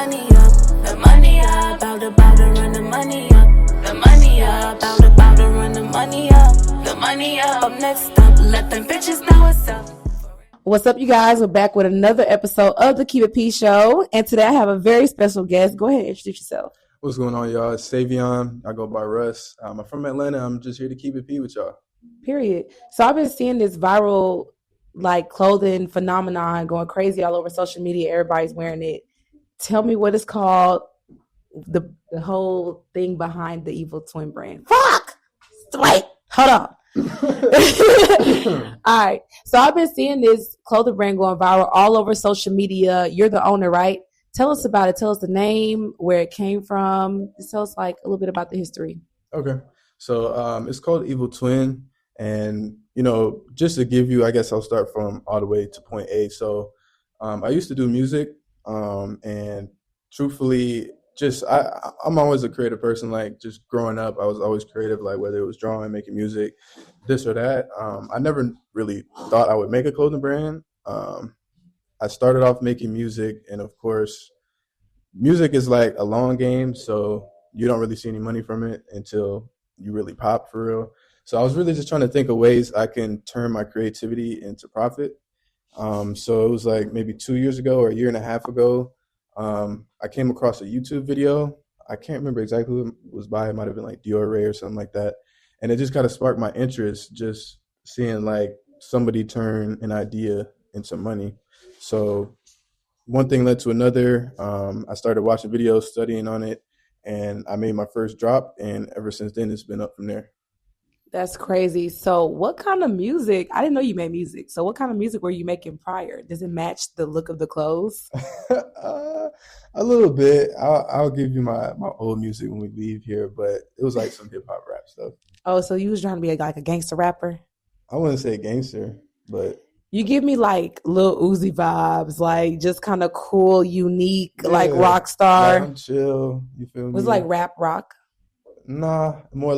money up. The money up, about to run the money up. The money up, about to run the money up. The money up, next up, let them bitches know what's up. What's up, you guys? We're back with another episode of the Keep It P Show. And today I have a very special guest. Go ahead and introduce yourself. What's going on, y'all? It's Savion. I go by Russ. I'm from Atlanta. I'm just here to keep it P with y'all. Period. So I've been seeing this viral clothing phenomenon going crazy all over social media. Everybody's wearing it. Tell me what it's called. The whole thing behind the Evil Twin brand. Fuck! Wait, hold on. All right. So I've been seeing this clothing brand going viral all over social media. You're the owner, right? Tell us about it. Tell us the name, where it came from. Just tell us a little bit about the history. Okay. So it's called Evil Twin. And, just to give you, I guess I'll start from all the way to point A. So I used to do music. And truthfully, I'm always a creative person. Just growing up, I was always creative, whether it was drawing, making music, this or that. I never really thought I would make a clothing brand. I started off making music, and of course, music is like a long game, so you don't really see any money from it until you really pop for real. So I was really just trying to think of ways I can turn my creativity into profit. So it was maybe 2 years ago or a year and a half ago, I came across a YouTube video. I can't remember exactly who it was by. It might have been Dior Ray or something like that. And it just kind of sparked my interest, just seeing somebody turn an idea into money. So one thing led to another. I started watching videos, studying on it, and I made my first drop. And ever since then, it's been up from there. That's crazy. So what kind of music? I didn't know you made music. So what kind of music were you making prior? Does it match the look of the clothes? A little bit. I'll give you my old music when we leave here, but it was some hip hop rap stuff. Oh, so you was trying to be a gangster rapper? I wouldn't say gangster, but... You give me Lil Uzi vibes, just kind of cool, unique, rock star. I'm chill. You feel me? Was rap rock? Nah, more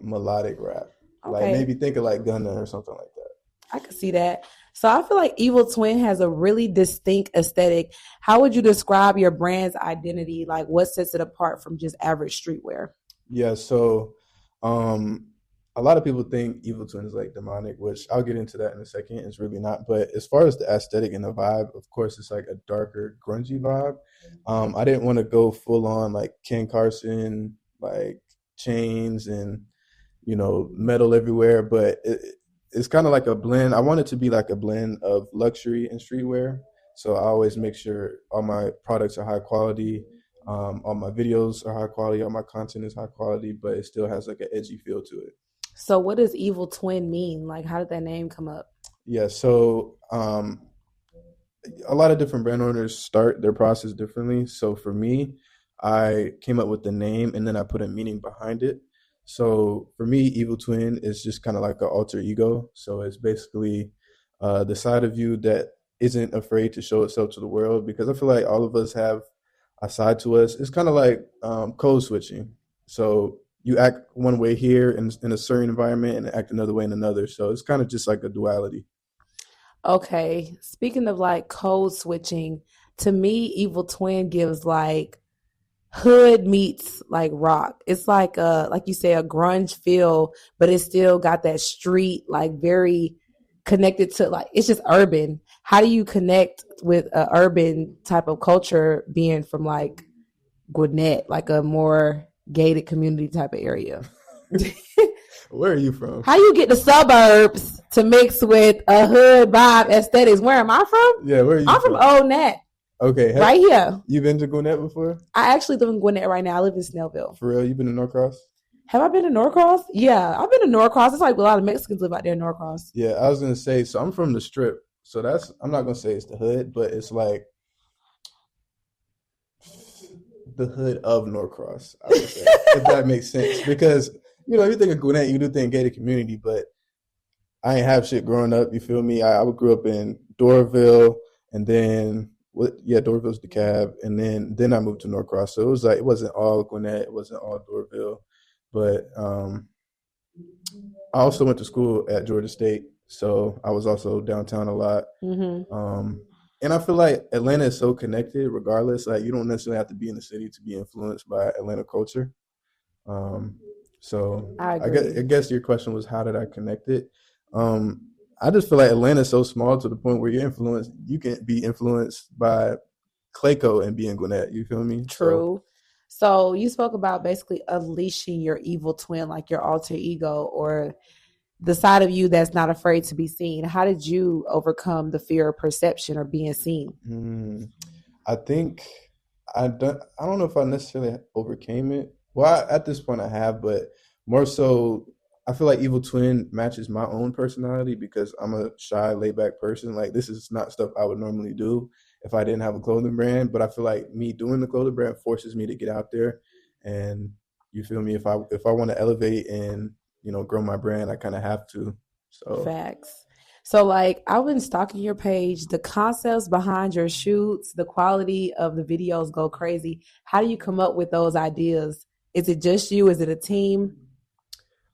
melodic rap. Okay. Maybe think of Gunna or something like that. I could see that. So I feel like Evil Twin has a really distinct aesthetic. How would you describe your brand's identity? What sets it apart from just average streetwear? Yeah, so a lot of people think Evil Twin is demonic, which I'll get into that in a second. It's really not. But as far as the aesthetic and the vibe, of course, it's a darker, grungy vibe. I didn't want to go full on Ken Carson, chains and, metal everywhere. But it's kind of a blend. I want it to be a blend of luxury and streetwear. So I always make sure all my products are high quality. All my videos are high quality. All my content is high quality, but it still has an edgy feel to it. So what does Evil Twin mean? How did that name come up? Yeah, so a lot of different brand owners start their process differently. So for me, I came up with the name and then I put a meaning behind it. So for me, Evil Twin is just kind of an alter ego. So it's basically the side of you that isn't afraid to show itself to the world, because I feel like all of us have a side to us. It's kind of code switching. So you act one way here in a certain environment and act another way in another. So it's kind of just a duality. Okay. Speaking of code switching, to me, Evil Twin gives hood meets rock. It's like you say, a grunge feel, but it still got that street, very connected to it's just urban. How do you connect with a urban type of culture being from Gwinnett, a more gated community type of area? Where are you from? How you get the suburbs to mix with a hood vibe aesthetics? Where am I from? Yeah, where are you I'm from Old Nat. Okay. Right here. You been to Gwinnett before? I actually live in Gwinnett right now. I live in Snellville. For real? You been to Norcross? Have I been to Norcross? Yeah, I've been to Norcross. It's a lot of Mexicans live out there in Norcross. Yeah, I was going to say, so I'm from the Strip. So I'm not going to say it's the hood, but it's the hood of Norcross, I would say, if that makes sense. Because, you think of Gwinnett, you do think gated community, but I ain't have shit growing up, you feel me? I grew up in Doraville, and then, Doraville's DeKalb, and then I moved to Norcross. So it was it wasn't all Gwinnett, it wasn't all Doraville, but I also went to school at Georgia State, so I was also downtown a lot. Mm-hmm. and I feel like Atlanta is so connected regardless. Like you don't necessarily have to be in the city to be influenced by Atlanta culture. Um, so I I agree. guess your question was how did I connect it? Um, I just feel like Atlanta's so small to the point where you can be influenced by Clayco and be in Gwinnett. You feel me? So True. So you spoke about basically unleashing your evil twin, like your alter ego or the side of you that's not afraid to be seen. How did you overcome the fear of perception or being seen? mm, I think I don't know if I necessarily overcame it. Well, at this point I have, but more so I feel like Evil Twin matches my own personality because I'm a shy, laid back person. Like this is not stuff I would normally do if I didn't have a clothing brand. But I feel like me doing the clothing brand forces me to get out there and you feel me, if I want to elevate and, grow my brand, I kinda have to. So Facts. So, like, I've been stalking your page. The concepts behind your shoots, the quality of the videos go crazy. How do you come up with those ideas? Is it just you? Is it a team?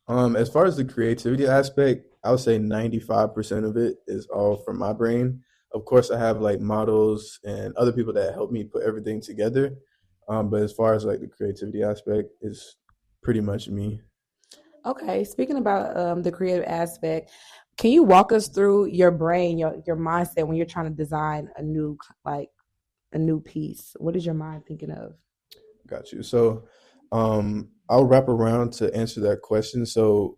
As far as the creativity aspect, I would say 95% of it is all from my brain. Of course, I have like models and other people that help me put everything together. But as far as like the creativity aspect, is pretty much me. Okay. Speaking about the creative aspect, can you walk us through your brain, your mindset when you're trying to design like a new piece? What is your mind thinking of? Got you. So, I'll wrap around to answer that question. So,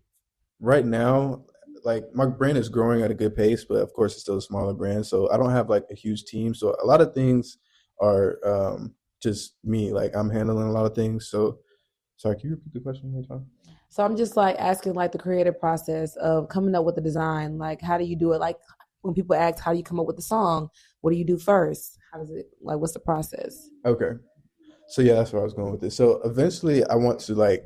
right now, like my brand is growing at a good pace, but of course it's still a smaller brand. So I don't have like a huge team. So a lot of things are just me. Like I'm handling a lot of things. So sorry, can you repeat the question one more time? So I'm just like asking like the creative process of coming up with the design. Like how do you do it? Like when people ask how do you come up with the song, what do you do first? How does it like what's the process? Okay. So yeah, that's where I was going with this. So eventually I want to like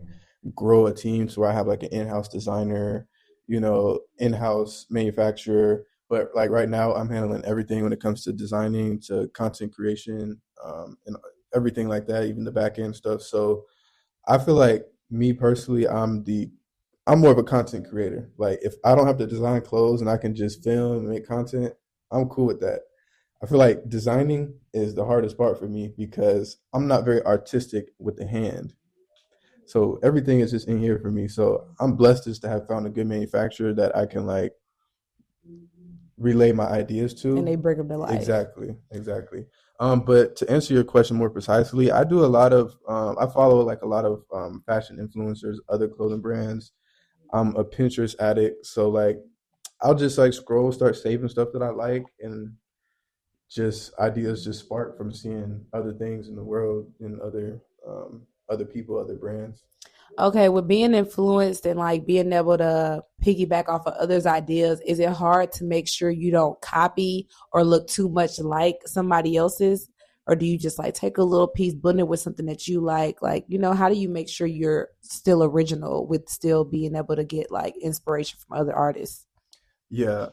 grow a team so I have like an in-house designer, in-house manufacturer. But like right now I'm handling everything when it comes to designing to content creation, and everything like that, even the back end stuff. So I feel like me personally, I'm more of a content creator. Like if I don't have to design clothes and I can just film and make content, I'm cool with that. I feel like designing is the hardest part for me because I'm not very artistic with the hand. So everything is just in here for me. So I'm blessed just to have found a good manufacturer that I can like relay my ideas And they to. bring them to life. Exactly, exactly. But to answer your question more precisely, I do a lot of I follow like a lot of fashion influencers, other clothing brands. I'm a Pinterest addict, so like I'll just like scroll, start saving stuff that I like, and just ideas just spark from seeing other things in the world and other people, other brands. Okay, with being influenced and like being able to piggyback off of others' ideas, is it hard to make sure you don't copy or look too much like somebody else's? Or do you just like take a little piece, blend it with something that you like? Like, how do you make sure you're still original with still being able to get like inspiration from other artists? Yeah,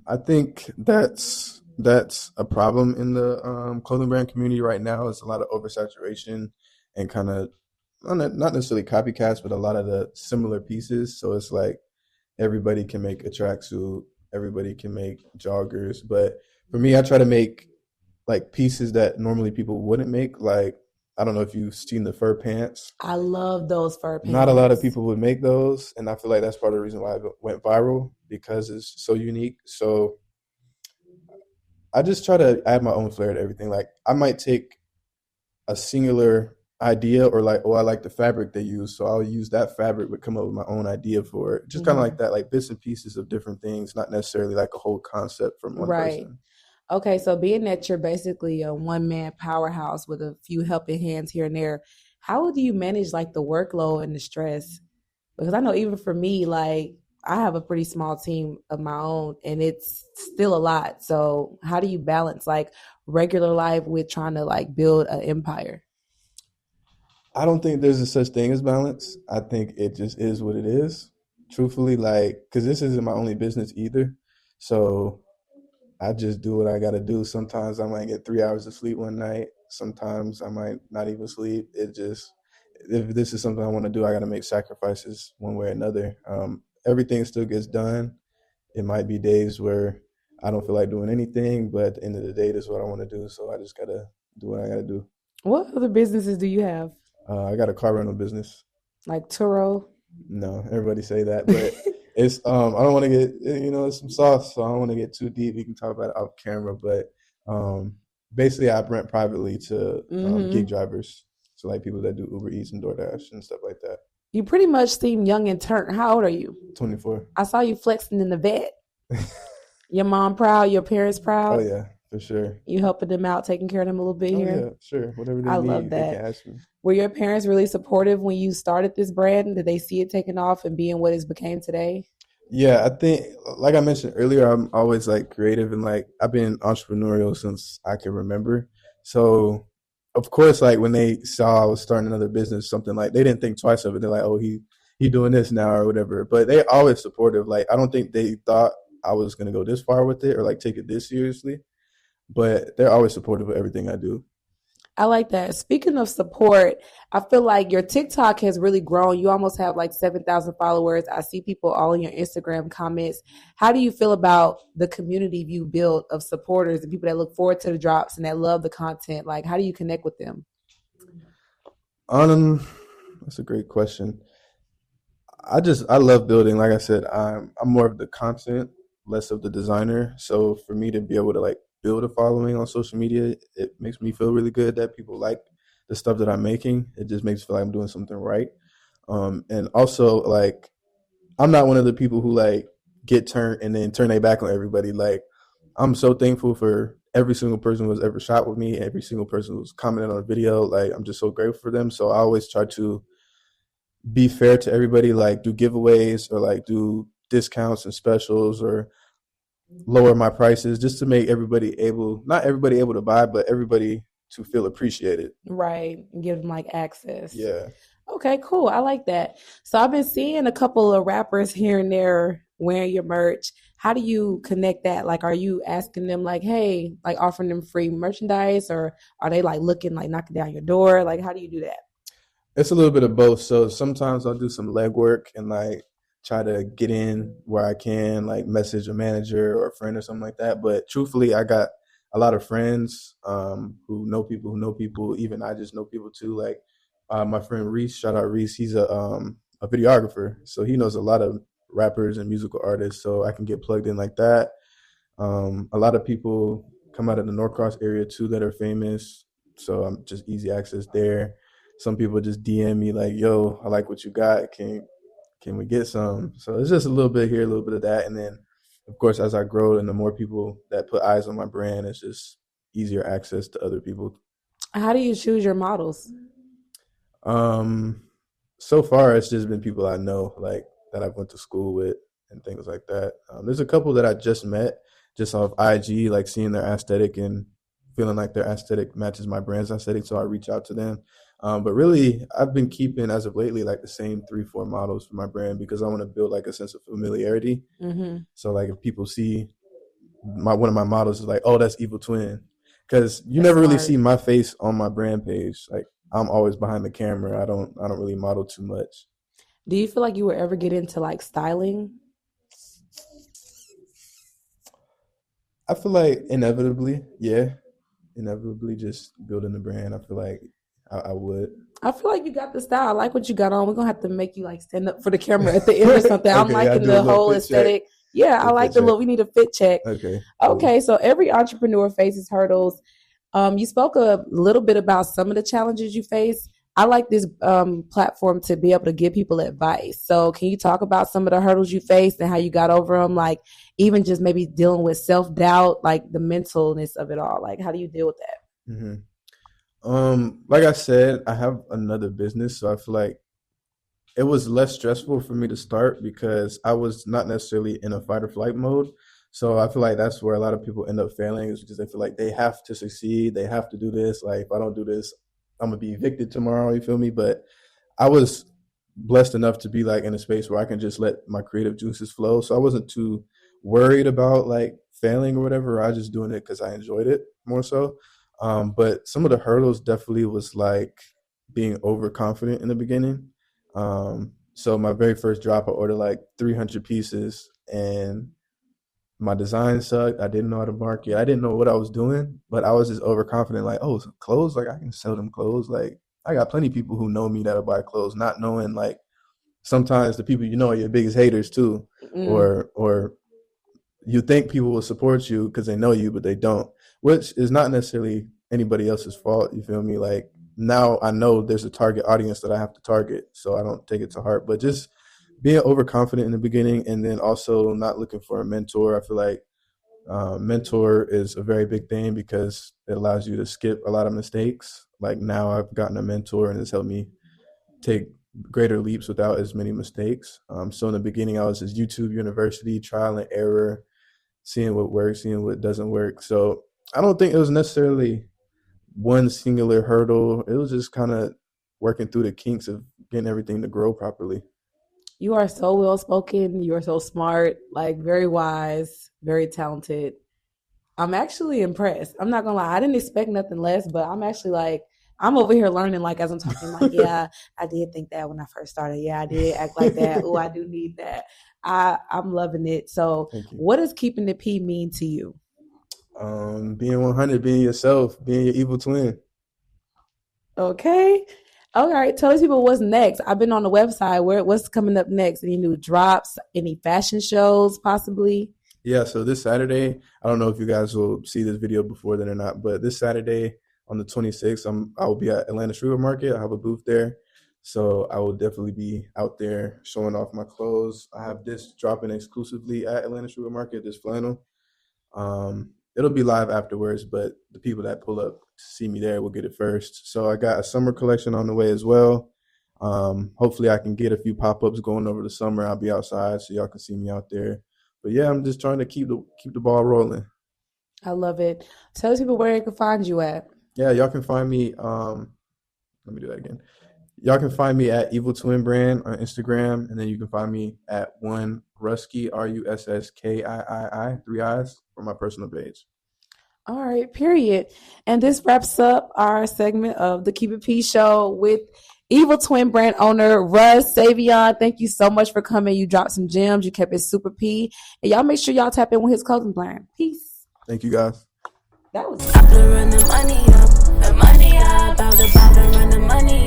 I think that's a problem in the clothing brand community right now. It's a lot of oversaturation and kind of not necessarily copycats, but a lot of the similar pieces. So it's like everybody can make a tracksuit, everybody can make joggers, but for me, I try to make like pieces that normally people wouldn't make. Like I don't know if you've seen the fur pants. I love those fur Not a lot of pants. people would make those, and I feel like that's part of the reason why it went viral because it's so unique. So I just try to add my own flair to everything. Like I might take a singular idea or like, oh, I like the fabric they use, so I'll use that fabric but come up with my own idea for it. Just kind of like Hmm. that, like bits and pieces of different things, not necessarily like a whole concept from one Right. person. Okay, so being that you're basically a one man powerhouse with a few helping hands here and there, how do you manage like the workload and the stress? Because I know even for me, like I have a pretty small team of my own and it's still a lot. So how do you balance like regular life with trying to like build an empire? I don't think there's a such thing as balance. I think it just is what it is. Truthfully, like, because this isn't my only business either. So I just do what I got to do. Sometimes I might get 3 hours of sleep one night. Sometimes I might not even sleep. If this is something I want to do, I got to make sacrifices one way or another. Everything still gets done. It might be days where I don't feel like doing anything, but at the end of the day, this is what I want to do. So I just gotta do what I gotta do. What other businesses do you have? I got a car rental business. Like Turo? No, everybody say that, but it's I don't want to get it's some sauce, so I don't want to get too deep. We can talk about it off camera, but um, basically I rent privately to gig Hmm. drivers, so like people that do Uber Eats and DoorDash and stuff like that. You pretty much seem young and turned. How old are you? 24. I saw you flexing in the vet. Your mom proud, your parents Oh proud. yeah, for sure. You helping them out, taking care of them a little bit Oh here. yeah, sure. Whatever they I love need, they can that. ask me. Were your parents really supportive when you started this brand? Did they see it taking off and being what it's became today? Yeah, I think like I mentioned earlier, I'm always like creative and like I've been entrepreneurial since I can remember. So of course, like when they saw I was starting another business, something like they didn't think twice of it. They're like, oh, he doing this now or whatever. But they always supportive. Like I don't think they thought I was gonna go this far with it or like take it this seriously. But they're always supportive of everything I do. I like that. Speaking of support, I feel like your TikTok has really grown. You almost have like 7,000 followers. I see people all in your Instagram comments. How do you feel about the community you built of supporters and people that look forward to the drops and that love the content? Like, how do you connect with them? That's a great question. I love building. Like I said, I'm more of the content, less of the designer. So for me to be able to like build a following on social media, it makes me feel really good that people like the stuff that I'm making. It just makes me feel like I'm doing something right. And also like I'm not one of the people who like get turned and then turn their back on everybody. Like I'm so thankful for every single person who's ever shot with me, every single person who's commented on a video. Like I'm just so grateful for them. So I always try to be fair to everybody, like do giveaways or like do discounts and specials or lower my prices just to make everybody able, not everybody able to buy, but everybody to feel appreciated. Right. Give them like access. Yeah. Okay, cool. I like that. So I've been seeing a couple of rappers here and there wearing your merch. How do you connect that? Like, are you asking them like, hey, like offering them free merchandise, or are they like looking like knocking down your door? Like, how do you do that? It's a little bit of both. So sometimes I'll do some legwork and like try to get in where I can, like message a manager or a friend or something like that. But truthfully, I got a lot of friends who know people. Even I just know people too. Like my friend Reese, shout out Reese. He's a videographer, so he knows a lot of rappers and musical artists. So I can get plugged in like that. A lot of people come out of the Norcross area too that are famous, so I'm just easy access there. Some people just DM me like, "Yo, I like what you got. Can we get some?" So it's just a little bit here, a little bit of that, and then of course as I grow and the more people that put eyes on my brand, it's just easier access to other people. How do you choose your models? Um, so far it's just been people I know, like that I've went to school with and things like that. There's a couple that I just met just off IG, like seeing their aesthetic and feeling like their aesthetic matches my brand's aesthetic, so I reach out to them. But really, I've been keeping as of lately like the same 3, 4 models for my brand because I want to build like a sense of familiarity. Hmm. So like if people see my one of my models is like, oh, that's Evil Twin, because you That's never really smart. see my face on my brand page. Like I'm always behind the camera. I don't really model too much. Do you feel like you will ever get into like styling? I feel like inevitably, yeah, inevitably just building the brand. I feel like I would. I feel like you got the style. I like what you got on. We're gonna have to make you like stand up for the camera at the end or something. I'm Okay, I liking do a the little whole fit check. aesthetic. Yeah, I Little like fit the check. look. We need a fit check. Okay, cool. Okay, so every entrepreneur faces hurdles. You spoke a little bit about some of the challenges you face. I like this platform to be able to give people advice. So, can you talk about some of the hurdles you faced and how you got over them? Like, even just maybe dealing with self doubt, like the mentalness of it all. Like, how do you deal with that? hmm like I said, I have another business, so I feel like it was less stressful for me to start because I was not necessarily in a fight or flight mode. So I feel like that's where a lot of people end up failing is because they feel like they have to succeed, they have to do this. Like if I don't do this, I'm gonna be evicted tomorrow. You feel me? But I was blessed enough to be like in a space where I can just let my creative juices flow. So I wasn't too worried about like failing or whatever. I was just doing it because I enjoyed it more so. But some of the hurdles definitely was like being overconfident in the beginning. So my very first drop, I ordered like 300 pieces, and my design sucked. I didn't know how to market. I didn't know what I was doing, but I was just overconfident. Like, oh, clothes, like I can sell them clothes. Like I got plenty of people who know me that'll buy clothes, not knowing like sometimes the people you know are your biggest haters too, Mm. or you think people will support you because they know you, but they don't, which is not necessarily anybody else's fault. You feel me? Like now I know there's a target audience that I have to target, so I don't take it to heart. But just being overconfident in the beginning, and then also not looking for a mentor. I feel like mentor is a very big thing because it allows you to skip a lot of mistakes. Like now I've gotten a mentor and it's helped me take greater leaps without as many mistakes. So in the beginning, I was just YouTube University, trial and error, seeing what works, seeing what doesn't work. So I don't think it was necessarily one singular hurdle. It was just kind of working through the kinks of getting everything to grow properly. You are so well spoken. You are so smart, like very wise, very talented. I'm actually impressed. I'm not gonna lie. I didn't expect nothing less, but I'm actually like, I'm over here learning, like, as I'm talking, like, yeah, I did think that when I first started. Yeah, I did act like that. Oh, I do need that. I'm loving it. So, Thank you. what does keeping the P mean to you? Being 100, being yourself, being your evil twin. Okay. All right. Tell these people what's next. I've been on the website. What's coming up next? Any new drops? Any fashion shows, possibly? Yeah, so this Saturday, I don't know if you guys will see this video before then or not, but this Saturday on the 26th, I will be at Atlanta Street Market. I have a booth there. So I will definitely be out there showing off my clothes. I have this dropping exclusively at Atlanta Street Market, this flannel. It'll be live afterwards, but the people that pull up to see me there will get it first. So I got a summer collection on the way as well. Hopefully I can get a few pop-ups going over the summer. I'll be outside so y'all can see me out there. But yeah, I'm just trying to keep the ball rolling. I love it. Tell these people where they can find you at. Yeah, y'all can find me. Let me do that again. Y'all can find me at Evil Twin Brand on Instagram, and then you can find me at one Russkiii, Russkii, 3 eyes, for my personal page. All right, period. And this wraps up our segment of the Keep It P show with Evil Twin Brand owner Russ Savion. Thank you so much for coming. You dropped some gems. You kept it super P. And y'all make sure y'all tap in with his clothing brand. Peace. Thank you, guys. That was About to run the money up, about to run the money